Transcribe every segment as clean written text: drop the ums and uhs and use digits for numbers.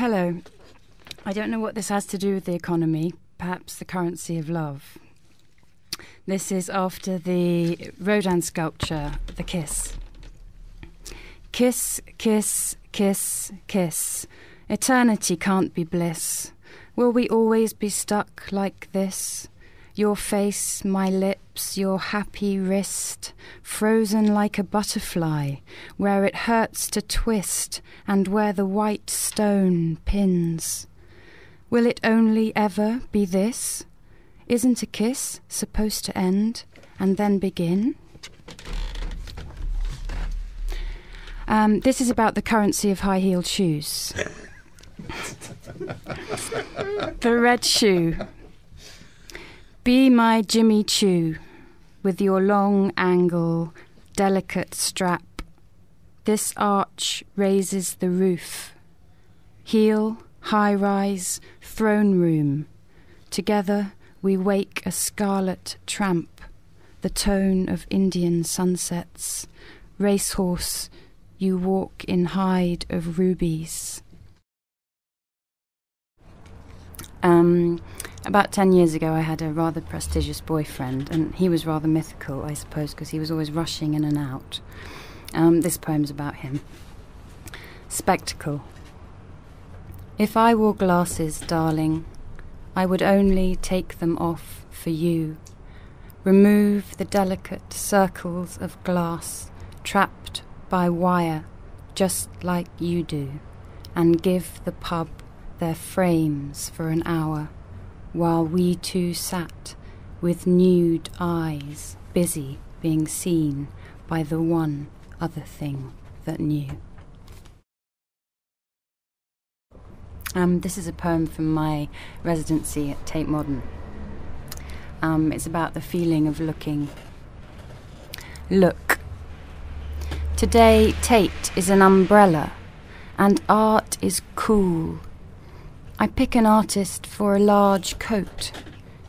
Hello. I don't know what this has to do with the economy, perhaps the currency of love. This is after the Rodin sculpture, The Kiss. Kiss, kiss, kiss, kiss. Eternity can't be bliss. Will we always be stuck like this? Your face, my lips, your happy wrist, frozen like a butterfly, where it hurts to twist and where the white stone pins. Will it only ever be this? Isn't a kiss supposed to end and then begin? This is about the currency of high-heeled shoes. The red shoe. Be my Jimmy Choo, with your long angle, delicate strap. This arch raises the roof. Heel, high-rise, throne room. Together we wake a scarlet tramp, the tone of Indian sunsets. Racehorse, you walk in hide of rubies. About 10 years ago I had a rather prestigious boyfriend, and he was rather mythical, I suppose, because he was always rushing in and out. This poem's about him. Spectacle. If I wore glasses, darling, I would only take them off for you. Remove the delicate circles of glass trapped by wire, just like you do, and give the pub their frames for an hour, while we two sat with nude eyes, busy being seen by the one other thing that knew. This is a poem from my residency at Tate Modern. It's about the feeling of looking. Look. Today Tate is an umbrella, and art is cool. I pick an artist for a large coat.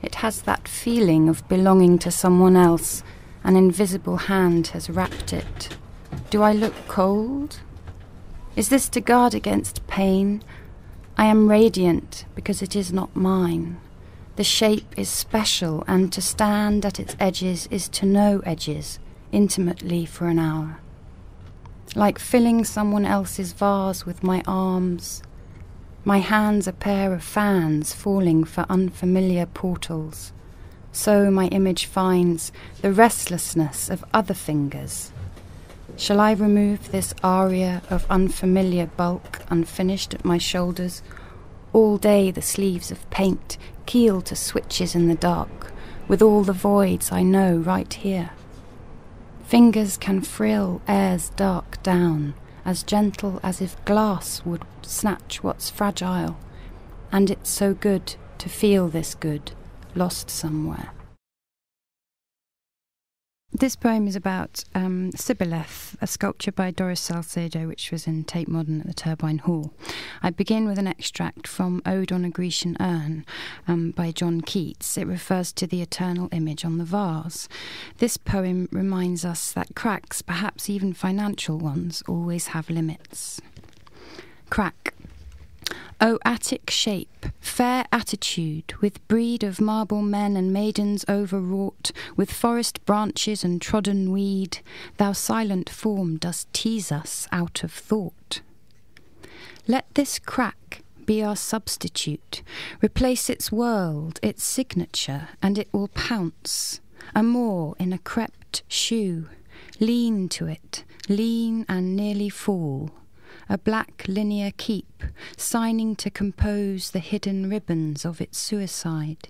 It has that feeling of belonging to someone else. An invisible hand has wrapped it. Do I look cold? Is this to guard against pain? I am radiant because it is not mine. The shape is special, and to stand at its edges is to know edges intimately for an hour. Like filling someone else's vase with my arms. My hands a pair of fans falling for unfamiliar portals. So my image finds the restlessness of other fingers. Shall I remove this aria of unfamiliar bulk unfinished at my shoulders? All day the sleeves of paint keel to switches in the dark, with all the voids I know right here. Fingers can frill air's dark down, as gentle as if glass would snatch what's fragile, and it's so good to feel this good, lost somewhere. This poem is about Sibboleth, a sculpture by Doris Salcedo, which was in Tate Modern at the Turbine Hall. I begin with an extract from Ode on a Grecian Urn by John Keats. It refers to the eternal image on the vase. This poem reminds us that cracks, perhaps even financial ones, always have limits. Crack. O Attic shape, fair attitude, with breed of marble men and maidens overwrought, with forest branches and trodden weed, thou silent form dost tease us out of thought. Let this crack be our substitute, replace its world, its signature, and it will pounce, amour in a crept shoe, lean to it, lean and nearly fall. A black linear keep, signing to compose the hidden ribbons of its suicide.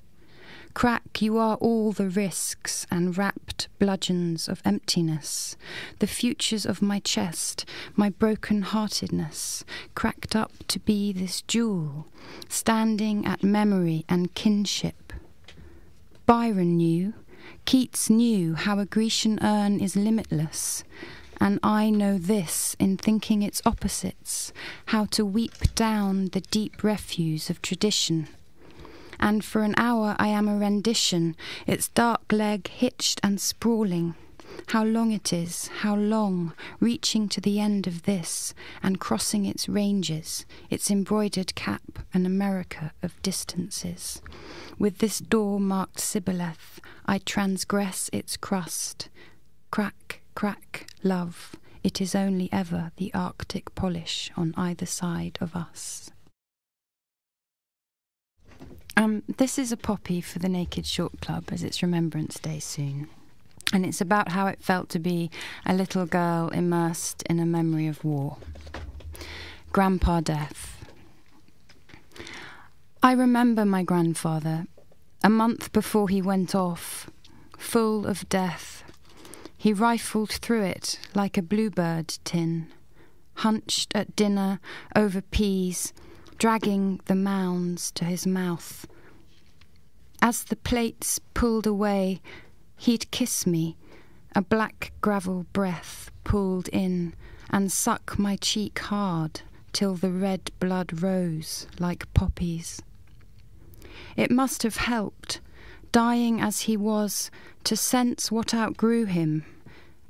Crack, you are all the risks and wrapped bludgeons of emptiness, the futures of my chest, my broken-heartedness, cracked up to be this jewel, standing at memory and kinship. Byron knew, Keats knew how a Grecian urn is limitless, and I know this in thinking its opposites, how to weep down the deep refuse of tradition. And for an hour I am a rendition, its dark leg hitched and sprawling. how long it is, how long, reaching to the end of this and crossing its ranges, its embroidered cap, an America of distances. With this door marked Sibboleth, I transgress its crust. Crack, crack, love, it is only ever the Arctic polish on either side of us. This is a poppy for the Naked Short Club, as it's Remembrance Day soon. And it's about how it felt to be a little girl immersed in a memory of war. Grandpa Death. I remember my grandfather, a month before he went off, full of death. He rifled through it like a bluebird tin, hunched at dinner over peas, dragging the mounds to his mouth. As the plates pulled away, he'd kiss me, a black gravel breath pulled in, and suck my cheek hard till the red blood rose like poppies. It must have helped, dying as he was, to sense what outgrew him,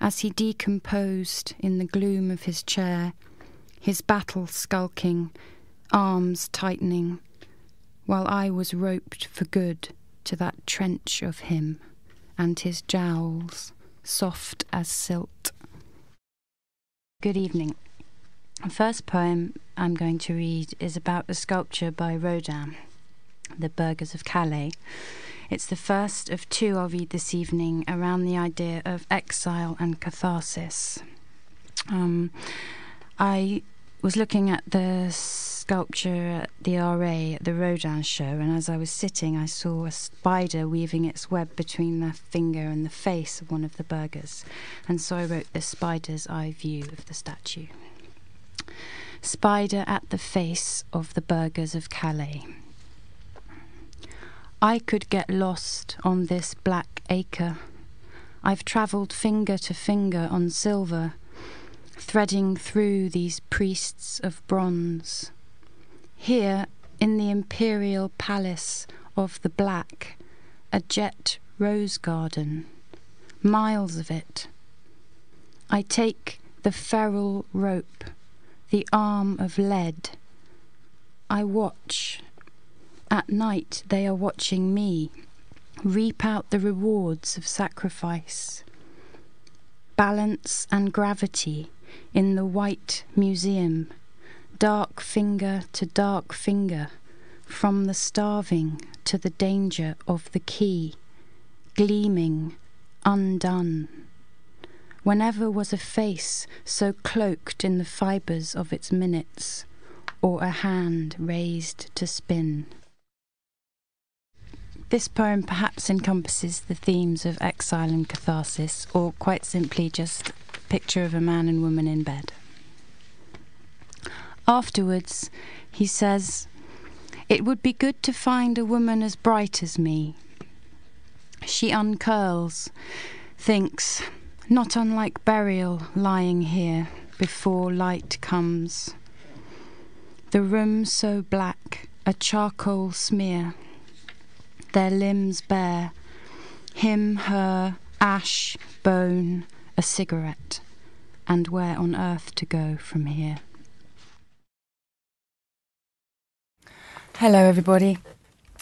as he decomposed in the gloom of his chair, his battle skulking, arms tightening, while I was roped for good to that trench of him, and his jowls soft as silt. Good evening. The first poem I'm going to read is about a sculpture by Rodin, The Burghers of Calais. It's the first of two I'll read this evening around the idea of exile and catharsis. I was looking at the sculpture at the RA at the Rodin show, and as I was sitting I saw a spider weaving its web between the finger and the face of one of the burghers, and so I wrote the spider's eye view of the statue. Spider at the face of the burghers of Calais. I could get lost on this black acre. I've travelled finger to finger on silver, threading through these priests of bronze. Here, in the imperial palace of the black, a jet rose garden, miles of it. I take the feral rope, the arm of lead. I watch. At night they are watching me, reap out the rewards of sacrifice. Balance and gravity in the white museum, dark finger to dark finger, from the starving to the danger of the key, gleaming, undone. Whenever was a face so cloaked in the fibres of its minutes, or a hand raised to spin. This poem perhaps encompasses the themes of exile and catharsis, or quite simply just a picture of a man and woman in bed. Afterwards, he says, "It would be good to find a woman as bright as me." She uncurls, thinks, not unlike burial lying here before light comes. The room so black, a charcoal smear, their limbs bare, him, her, ash, bone, a cigarette, and where on earth to go from here. Hello everybody.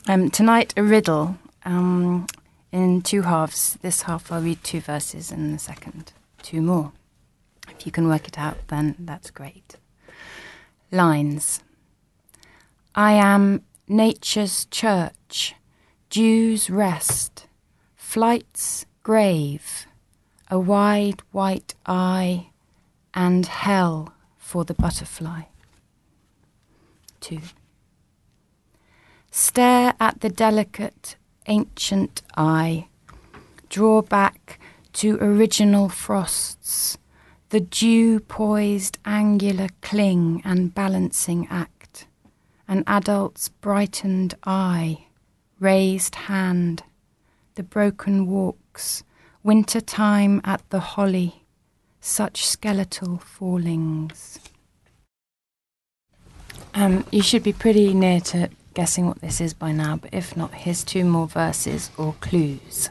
Tonight a riddle in two halves. This half I'll read two verses and the second two more. If you can work it out, then that's great. Lines. I am nature's church, dew's rest, flight's grave, a wide white eye, and hell for the butterfly. 2. Stare at the delicate, ancient eye, draw back to original frosts, the dew-poised angular cling and balancing act, an adult's brightened eye, raised hand, the broken walks, winter time at the holly, such skeletal fallings. You should be pretty near to guessing what this is by now, but if not, here's two more verses or clues.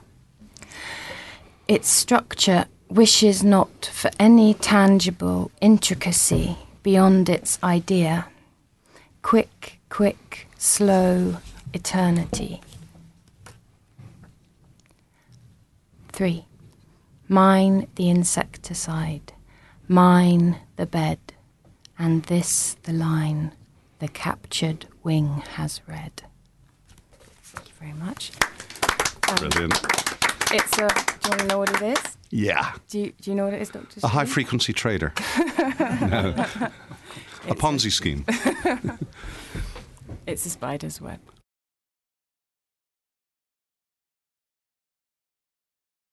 Its structure wishes not for any tangible intricacy beyond its idea. Quick, quick, slow eternity. 3. Mine the insecticide, mine the bed, and this the line the captured wing has read. Thank you very much. Brilliant. It's a. Do you want to know what it is? Yeah. Do you know what it is, Dr. A high-frequency trader. No. A Ponzi scheme. It's a spider's web.